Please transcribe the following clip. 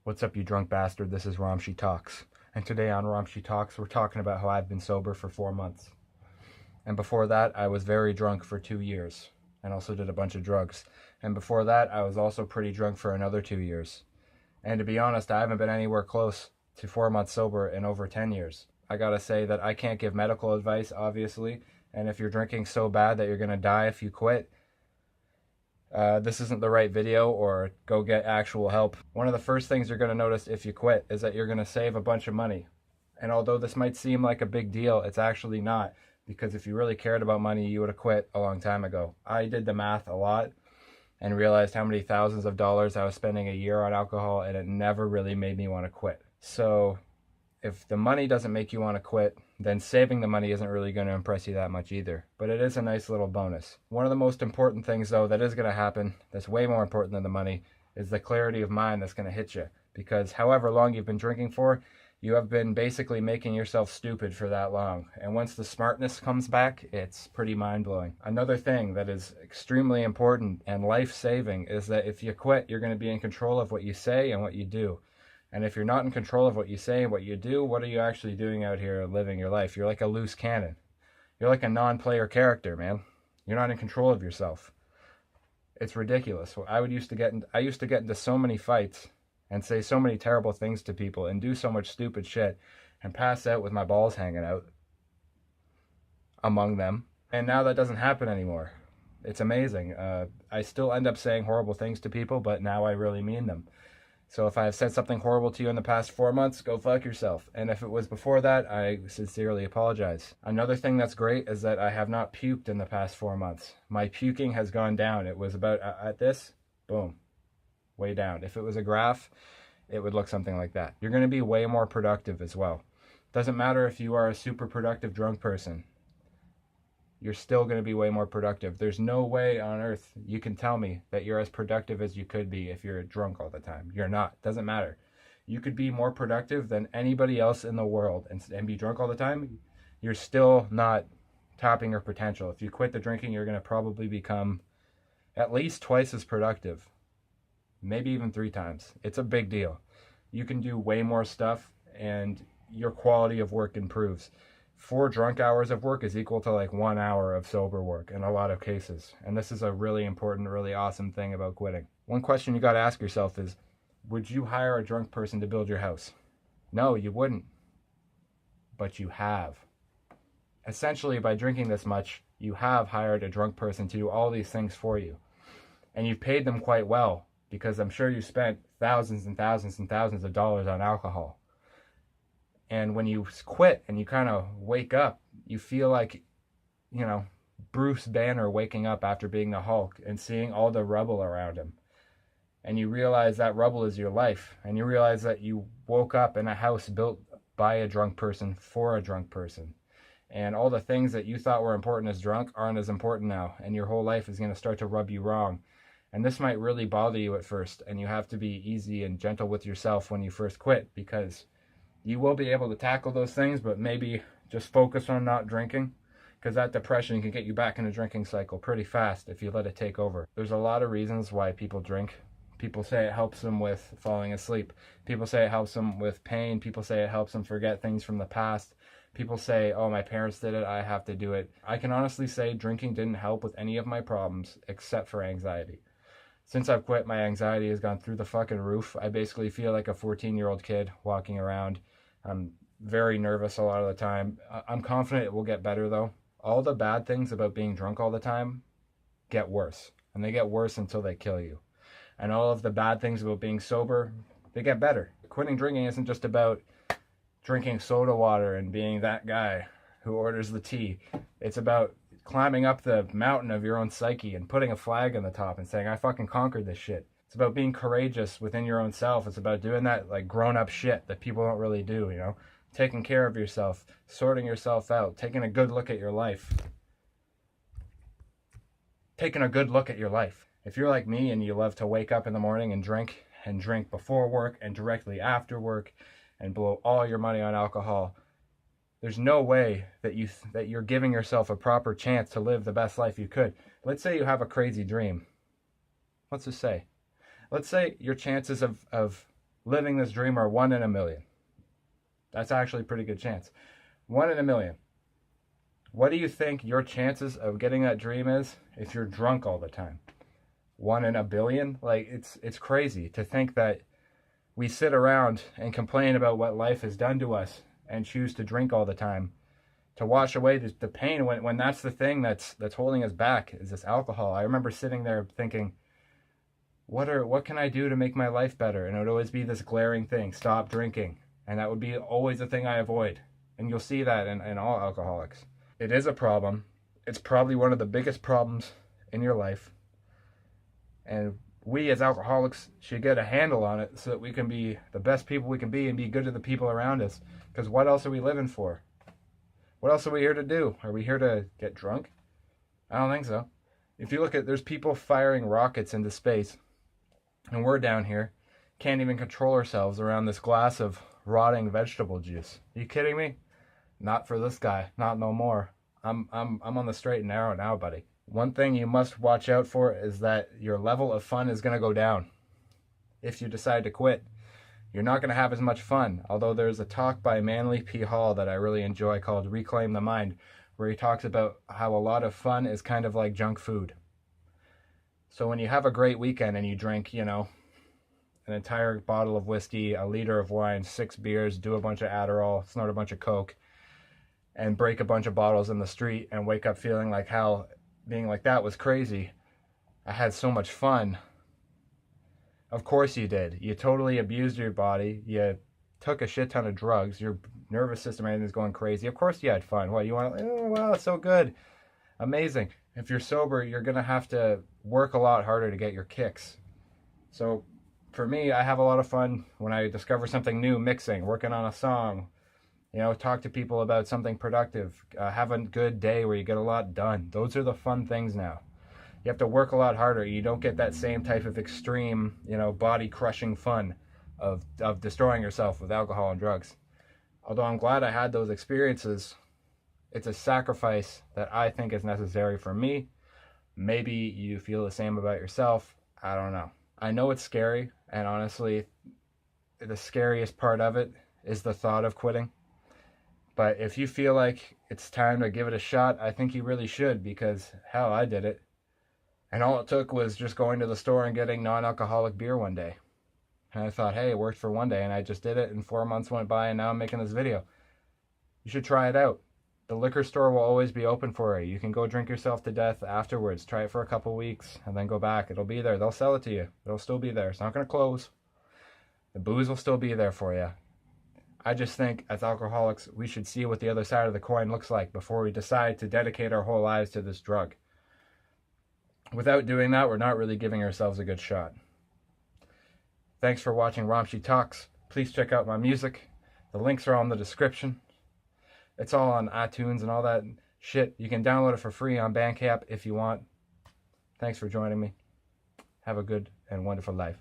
What's up, you drunk bastard? This is Ramshi Talks. And today on Ramshi Talks, we're talking about how I've been sober for 4 months. And before that, I was very drunk for 2 years and also did a bunch of drugs. And before that, I was also pretty drunk for another 2 years. And to be honest, I haven't been anywhere close to 4 months sober in over 10 years. I gotta say that I can't give medical advice, obviously. And if you're drinking so bad that you're gonna die if you quit, this isn't the right video, or go get actual help. One of the first things you're going to notice if you quit is that you're going to save a bunch of money. And although this might seem like a big deal, it's actually not, because if you really cared about money, you would have quit a long time ago. I did the math a lot and realized how many thousands of dollars I was spending a year on alcohol, and it never really made me want to quit. So if the money doesn't make you want to quit, then saving the money isn't really going to impress you that much either. But it is a nice little bonus. One of the most important things, though, that is going to happen, that's way more important than the money, is the clarity of mind that's going to hit you. Because however long you've been drinking for, you have been basically making yourself stupid for that long. And once the smartness comes back, it's pretty mind-blowing. Another thing that is extremely important and life-saving is that if you quit, you're going to be in control of what you say and what you do. And if you're not in control of what you say and what you do, what are you actually doing out here living your life? You're like a loose cannon. You're like a non-player character, man. You're not in control of yourself. It's ridiculous. I used to get into so many fights and say so many terrible things to people and do so much stupid shit and pass out with my balls hanging out among them. And now that doesn't happen anymore. It's amazing. I still end up saying horrible things to people, but now I really mean them. So if I have said something horrible to you in the past 4 months, go fuck yourself. And if it was before that, I sincerely apologize. Another thing that's great is that I have not puked in the past 4 months. My puking has gone down. It was about at this, boom, way down. If it was a graph, it would look something like that. You're going to be way more productive as well. Doesn't matter if you are a super productive drunk person. You're still going to be way more productive. There's no way on earth you can tell me that you're as productive as you could be if you're drunk all the time. You're not. Doesn't matter. You could be more productive than anybody else in the world and be drunk all the time. You're still not topping your potential. If you quit the drinking, you're going to probably become at least twice as productive. Maybe even 3 times. It's a big deal. You can do way more stuff and your quality of work improves. 4 drunk hours of work is equal to like 1 hour of sober work in a lot of cases. And this is a really important, really awesome thing about quitting. One question you got to ask yourself is, would you hire a drunk person to build your house? No, you wouldn't. But you have. Essentially, by drinking this much, you have hired a drunk person to do all these things for you. And you've paid them quite well, because I'm sure you spent thousands and thousands and thousands of dollars on alcohol. And when you quit and you kind of wake up, you feel like, you know, Bruce Banner waking up after being the Hulk and seeing all the rubble around him. And you realize that rubble is your life. And you realize that you woke up in a house built by a drunk person for a drunk person. And all the things that you thought were important as drunk aren't as important now. And your whole life is going to start to rub you wrong. And this might really bother you at first. And you have to be easy and gentle with yourself when you first quit, because you will be able to tackle those things, but maybe just focus on not drinking, because that depression can get you back in a drinking cycle pretty fast if you let it take over. There's a lot of reasons why people drink. People say it helps them with falling asleep. People say it helps them with pain. People say it helps them forget things from the past. People say, oh, my parents did it, I have to do it. I can honestly say drinking didn't help with any of my problems except for anxiety. Since I've quit, my anxiety has gone through the fucking roof. I basically feel like a 14-year-old kid walking around. I'm very nervous a lot of the time. I'm confident it will get better, though. All the bad things about being drunk all the time get worse. And they get worse until they kill you. And all of the bad things about being sober, they get better. Quitting drinking isn't just about drinking soda water and being that guy who orders the tea. It's about climbing up the mountain of your own psyche and putting a flag on the top and saying, I fucking conquered this shit. It's about being courageous within your own self. It's about doing that like grown-up shit that people don't really do, you know? Taking care of yourself, sorting yourself out, taking a good look at your life. Taking a good look at your life. If you're like me and you love to wake up in the morning and drink before work and directly after work and blow all your money on alcohol, there's no way that you're giving yourself a proper chance to live the best life you could. Let's say you have a crazy dream. Let's just say. Let's say your chances of living this dream are 1 in a million. That's actually a pretty good chance. 1 in a million. What do you think your chances of getting that dream is if you're drunk all the time? 1 in a billion? Like, it's crazy to think that we sit around and complain about what life has done to us and choose to drink all the time to wash away the pain when that's the thing that's holding us back, is this alcohol. I remember sitting there thinking, what can I do to make my life better? And it would always be this glaring thing: stop drinking. And that would be always the thing I avoid. And you'll see that in all alcoholics. It is a problem. It's probably one of the biggest problems in your life. And we as alcoholics should get a handle on it so that we can be the best people we can be and be good to the people around us. Because what else are we living for? What else are we here to do? Are we here to get drunk? I don't think so. If you look at, there's people firing rockets into space, and we're down here, can't even control ourselves around this glass of rotting vegetable juice. Are you kidding me? Not for this guy. Not no more. I'm on the straight and narrow now, buddy. One thing you must watch out for is that your level of fun is going to go down. If you decide to quit, you're not going to have as much fun. Although there's a talk by Manly P. Hall that I really enjoy called Reclaim the Mind, where he talks about how a lot of fun is kind of like junk food. So when you have a great weekend and you drink, an entire bottle of whiskey, a liter of wine, 6 beers, do a bunch of Adderall, snort a bunch of Coke, and break a bunch of bottles in the street and wake up feeling like hell, being like, that was crazy. I had so much fun. Of course you did. You totally abused your body. You took a shit ton of drugs. Your nervous system, everything's going crazy. Of course you had fun. What, you want to, oh, wow, it's so good. Amazing. If you're sober, you're going to have to work a lot harder to get your kicks. So for me, I have a lot of fun when I discover something new, mixing, working on a song, talk to people about something productive, have a good day where you get a lot done. Those are the fun things now. You have to work a lot harder. You don't get that same type of extreme, body-crushing fun of destroying yourself with alcohol and drugs. Although I'm glad I had those experiences, it's a sacrifice that I think is necessary for me. Maybe you feel the same about yourself. I don't know. I know it's scary, and honestly, the scariest part of it is the thought of quitting. But if you feel like it's time to give it a shot, I think you really should, because hell, I did it. And all it took was just going to the store and getting non-alcoholic beer one day. And I thought, hey, it worked for one day, and I just did it, and 4 months went by, and now I'm making this video. You should try it out. The liquor store will always be open for you. You can go drink yourself to death afterwards. Try it for a couple weeks, and then go back. It'll be there. They'll sell it to you. It'll still be there. It's not going to close. The booze will still be there for you. I just think, as alcoholics, we should see what the other side of the coin looks like before we decide to dedicate our whole lives to this drug. Without doing that, we're not really giving ourselves a good shot. Thanks for watching Ramshi Talks. Please check out my music. The links are all in the description. It's all on iTunes and all that shit. You can download it for free on Bandcamp if you want. Thanks for joining me. Have a good and wonderful life.